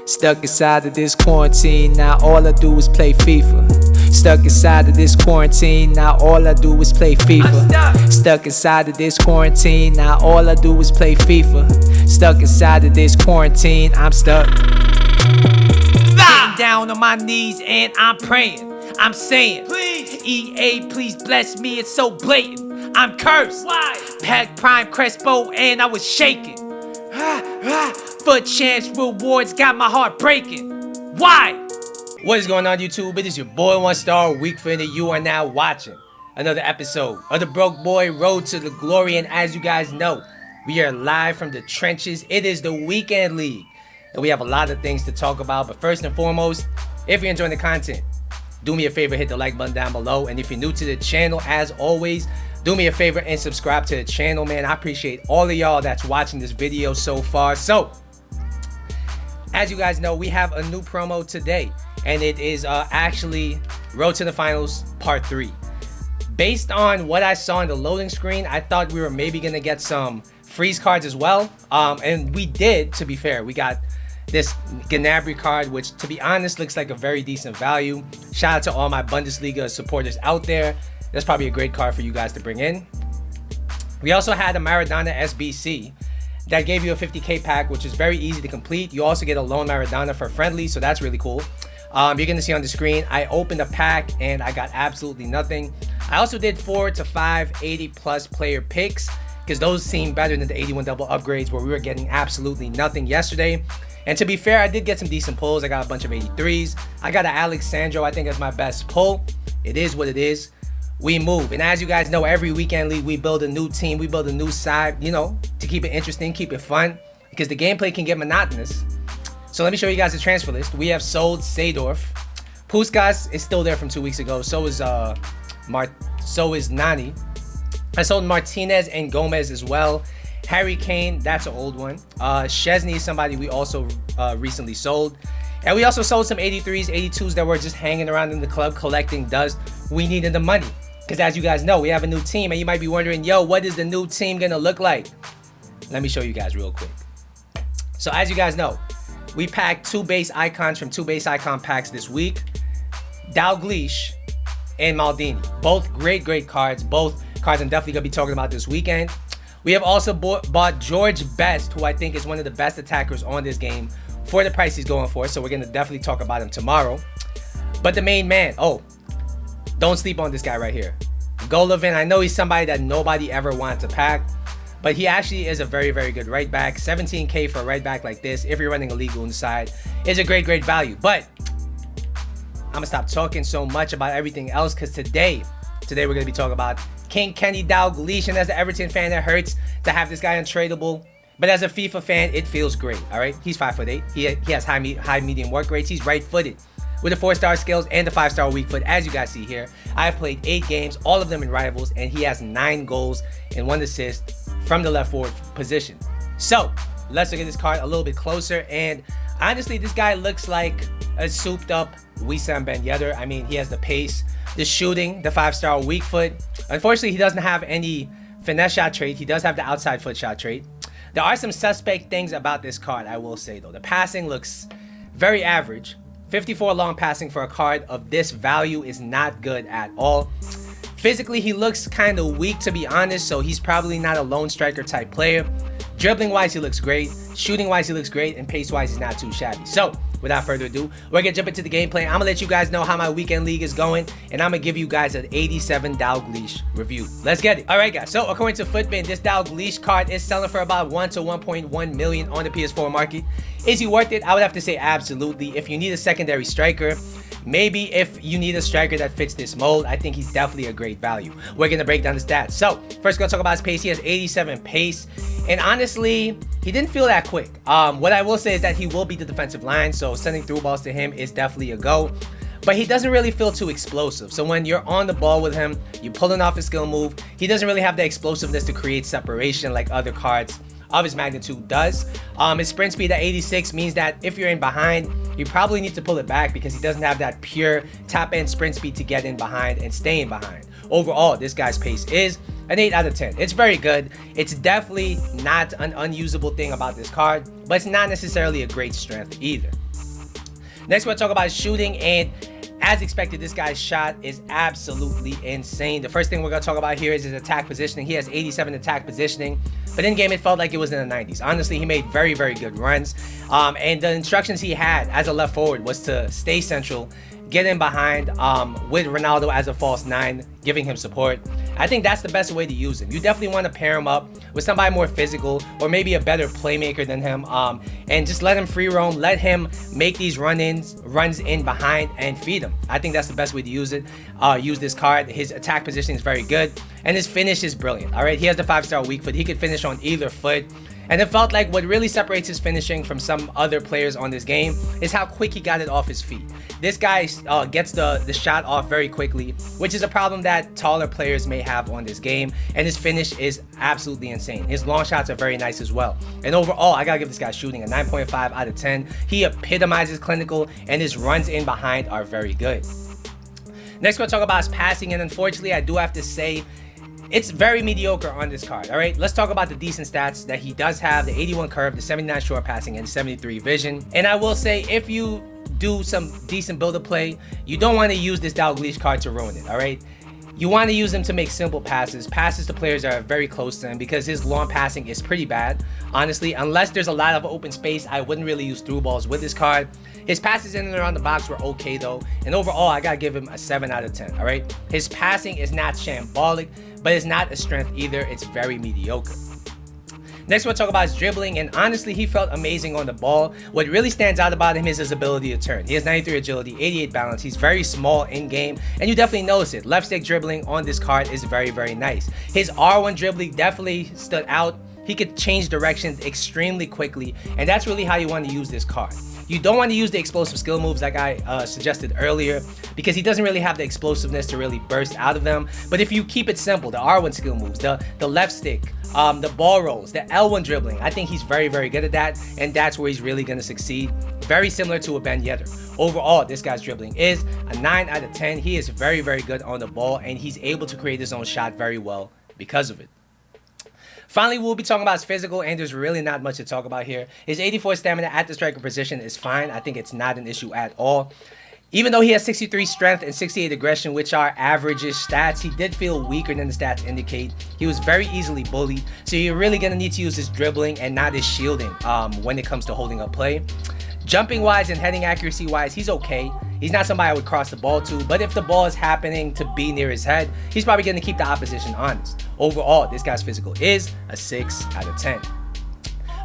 Stuck inside of this quarantine, now all I do is play FIFA. Stuck inside of this quarantine, now all I do is play FIFA. Stuck inside of this quarantine, now all I do is play FIFA. Stuck inside of this quarantine, I'm stuck. Getting down on my knees and I'm praying. I'm saying, please, EA, please bless me. It's so blatant. I'm cursed. Why? Pack Prime Crespo and I was shaking. For chance rewards got my heart breaking. Why? What is going on, YouTube? It is your boy 1-Star Week Finna. You are now watching another episode of the Broke Boy Road to the Glory. And as you guys know, we are live from the trenches. It is the Weekend League, and we have a lot of things to talk about. But first and foremost, if you're enjoying the content, do me a favor, hit the like button down below. And if you're new to the channel, as always, do me a favor and subscribe to the channel, man. I appreciate all of y'all that's watching this video so far. So, as you guys know, we have a new promo today, and it is actually Road to the Finals Part 3. Based on what I saw on the loading screen, I thought we were maybe going to get some freeze cards as well. And we did, to be fair. We got this Gnabry card, which, to be honest, looks like a very decent value. Shout out to all my Bundesliga supporters out there. That's probably a great card for you guys to bring in. We also had a Maradona SBC that gave you a 50k pack, which is very easy to complete. You also get a lone Maradona for friendly, so that's really cool. You're gonna see on the screen, I opened a pack and I got absolutely nothing. I also did 4 to 5 80+ player picks, because those seem better than the 81 double upgrades where we were getting absolutely nothing yesterday. And to be fair, I did get some decent pulls. I got a bunch of 83s. I got an Alexandro, I think, as my best pull. It is what it is. We move. And as you guys know, every Weekend League, we build a new team. We build a new side, you know, to keep it interesting, keep it fun, because the gameplay can get monotonous. So let me show you guys the transfer list. We have sold Seedorf. Puskas is still there from 2 weeks ago. So is Nani. I sold Martinez and Gomez as well. Harry Kane, that's an old one. Szczesny is somebody we also recently sold. And we also sold some 83s, 82s that were just hanging around in the club collecting dust. We needed the money, because as you guys know, we have a new team, and you might be wondering, yo, what is the new team gonna look like? Let me show you guys real quick. So as you guys know, we packed 2 base icons from 2 base icon packs this week. Dalglish and Maldini, both great cards. Both cards I'm definitely gonna be talking about this weekend. We have also bought George Best, who I think is one of the best attackers on this game for the price he's going for. So we're gonna definitely talk about him tomorrow. But the main man, oh, don't sleep on this guy right here. Golovin, I know he's somebody that nobody ever wanted to pack, but he actually is a very good right back. 17k for a right back like this, if you're running a league on the side, is a great value. But I'm gonna stop talking so much about everything else, because today we're gonna be talking about King Kenny Dalglish. And as an Everton fan, it hurts to have this guy untradeable, but as a FIFA fan, it feels great. All right, he's 5'8". He has high medium work rates. He's right-footed with the 4-star skills and the 5-star weak foot. As you guys see here, I've played 8 games, all of them in rivals, and he has 9 goals and 1 assist from the left forward position. So let's look at this card a little bit closer. And honestly, this guy looks like a souped up Wissam Ben Yedder. I mean, he has the pace, the shooting, the 5-star weak foot. Unfortunately, he doesn't have any finesse shot trait. He does have the outside foot shot trait. There are some suspect things about this card, I will say, though. The passing looks very average. 54 long passing for a card of this value is not good at all. Physically, he looks kind of weak, to be honest, so he's probably not a lone striker type player. Dribbling wise, he looks great. Shooting wise, he looks great. And pace wise, he's not too shabby. So without further ado, we're gonna jump into the gameplay. I'm gonna let you guys know how my weekend league is going, and I'm gonna give you guys an 87 Dalglish review. Let's get it. All right, guys. So according to Footbin, this Dalglish card is selling for about 1 to 1.1 million on the PS4 market. Is he worth it? I would have to say absolutely. If you need a secondary striker, maybe if you need a striker that fits this mold, I think he's definitely a great value. We're gonna break down the stats. So first, gonna talk about his pace. He has 87 pace, and honestly, he didn't feel that quick. What I will say is that he will beat the defensive line, so sending through balls to him is definitely a go. But he doesn't really feel too explosive. So when you're on the ball with him, you're pulling off a skill move, he doesn't really have the explosiveness to create separation like other cards of his magnitude does. His sprint speed at 86 means that if you're in behind, you probably need to pull it back, because he doesn't have that pure top end sprint speed to get in behind and stay in behind. Overall, this guy's pace is an 8 out of 10. It's very good. It's definitely not an unusable thing about this card, but it's not necessarily a great strength either. Next, we'll talk about shooting, and as expected, this guy's shot is absolutely insane. The first thing we're going to talk about here is his attack positioning. He has 87 attack positioning, but in game, it felt like it was in the 90s. Honestly, he made very, very good runs. And the instructions he had as a left forward was to stay central, get in behind with Ronaldo as a false 9, giving him support. I think that's the best way to use him. You definitely want to pair him up with somebody more physical or maybe a better playmaker than him, and just let him free roam, let him make these runs in behind and feed him. I think that's the best way to use it. Use this card. His attack position is very good and his finish is brilliant. All right, he has the 5-star weak foot. He could finish on either foot. And it felt like what really separates his finishing from some other players on this game is how quick he got it off his feet. This guy gets the shot off very quickly, which is a problem that taller players may have on this game. And his finish is absolutely insane. His long shots are very nice as well. And overall, I gotta give this guy shooting a 9.5 out of 10. He epitomizes clinical, and his runs in behind are very good. Next, we'll talk about his passing, and unfortunately, I do have to say, it's very mediocre on this card. All right, let's talk about the decent stats that he does have: the 81 curve, the 79 short passing, and 73 vision. And I will say, if you do some decent build-up play, you don't want to use this Dalglish card to ruin it. All right, you want to use him to make simple passes to players that are very close to him, because his long passing is pretty bad. Honestly, unless there's a lot of open space, I wouldn't really use through balls with this card. His passes in and around the box were okay though, and overall I gotta give him a 7 out of 10. All right, his passing is not shambolic, but it's not a strength either. It's very mediocre. Next, we'll talk about his dribbling, and honestly, he felt amazing on the ball. What really stands out about him is his ability to turn. He has 93 agility, 88 balance. He's very small in game, and you definitely notice it. Left stick dribbling on this card is very, very nice. His R1 dribbling definitely stood out. He could change directions extremely quickly, and that's really how you want to use this card. You don't want to use the explosive skill moves like I suggested earlier, because he doesn't really have the explosiveness to really burst out of them. But if you keep it simple, the R1 skill moves, the left stick, the ball rolls, the L1 dribbling, I think he's very, very good at that, and that's where he's really going to succeed. Very similar to a Ben Yedder. Overall, this guy's dribbling is a 9 out of 10. He is very, very good on the ball, and he's able to create his own shot very well because of it. Finally, we'll be talking about his physical, and there's really not much to talk about here. His 84 stamina at the striker position is fine. I think it's not an issue at all. Even though he has 63 strength and 68 aggression, which are average-ish stats, he did feel weaker than the stats indicate. He was very easily bullied, so you're really going to need to use his dribbling and not his shielding when it comes to holding up play. Jumping-wise and heading accuracy-wise, he's okay. He's not somebody I would cross the ball to, but if the ball is happening to be near his head, he's probably going to keep the opposition honest. Overall, this guy's physical is a 6 out of 10.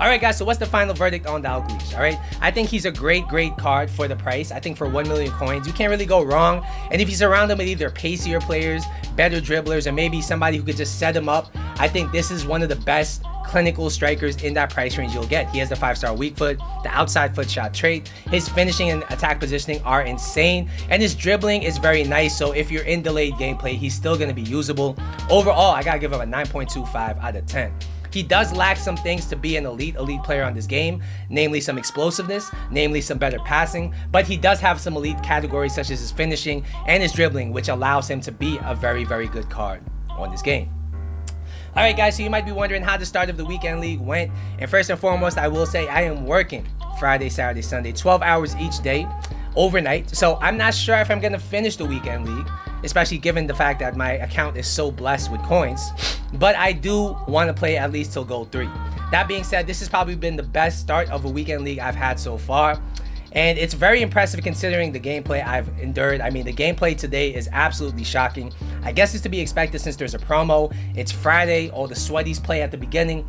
All right, guys, so what's the final verdict on Dalglish? All right, I think he's a great card for the price. I think for 1 million coins, you can't really go wrong. And if you surround him with either pacier players, better dribblers, or maybe somebody who could just set him up, I think this is one of the best clinical strikers in that price range you'll get. He has the 5-star weak foot, the outside foot shot trait. His finishing and attack positioning are insane, and his dribbling is very nice. So if you're in delayed gameplay, he's still going to be usable. Overall, I gotta give him a 9.25 out of 10. He does lack some things to be an elite player on this game, namely some explosiveness, namely some better passing, but he does have some elite categories such as his finishing and his dribbling, which allows him to be a very good card on this game. Alright guys, so you might be wondering how the start of the weekend league went, and first and foremost, I will say I am working Friday, Saturday, Sunday, 12 hours each day, overnight, so I'm not sure if I'm going to finish the weekend league, especially given the fact that my account is so blessed with coins, but I do want to play at least till gold 3. That being said, this has probably been the best start of a weekend league I've had so far, and it's very impressive considering the gameplay I've endured. I mean, the gameplay today is absolutely shocking. I guess it's to be expected since there's a promo. It's Friday, all the sweaties play at the beginning,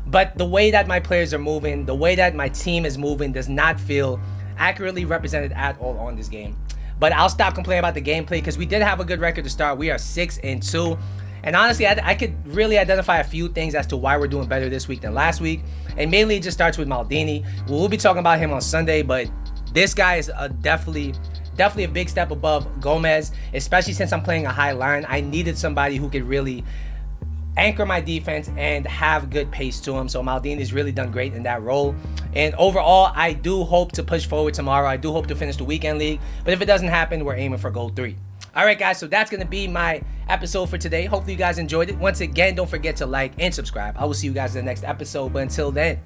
but the way that my players are moving, the way that my team is moving does not feel accurately represented at all on this game. But I'll stop complaining about the gameplay because we did have a good record to start. We are 6-2. And honestly, I could really identify a few things as to why we're doing better this week than last week. And mainly it just starts with Maldini. We'll be talking about him on Sunday, but this guy is definitely a big step above Gomez, especially since I'm playing a high line. I needed somebody who could really anchor my defense and have good pace to him. So Maldini's really done great in that role. And overall, I do hope to push forward tomorrow. I do hope to finish the weekend league. But if it doesn't happen, we're aiming for gold 3. All right, guys, so that's going to be my episode for today. Hopefully you guys enjoyed it. Once again, don't forget to like and subscribe. I will see you guys in the next episode. But until then,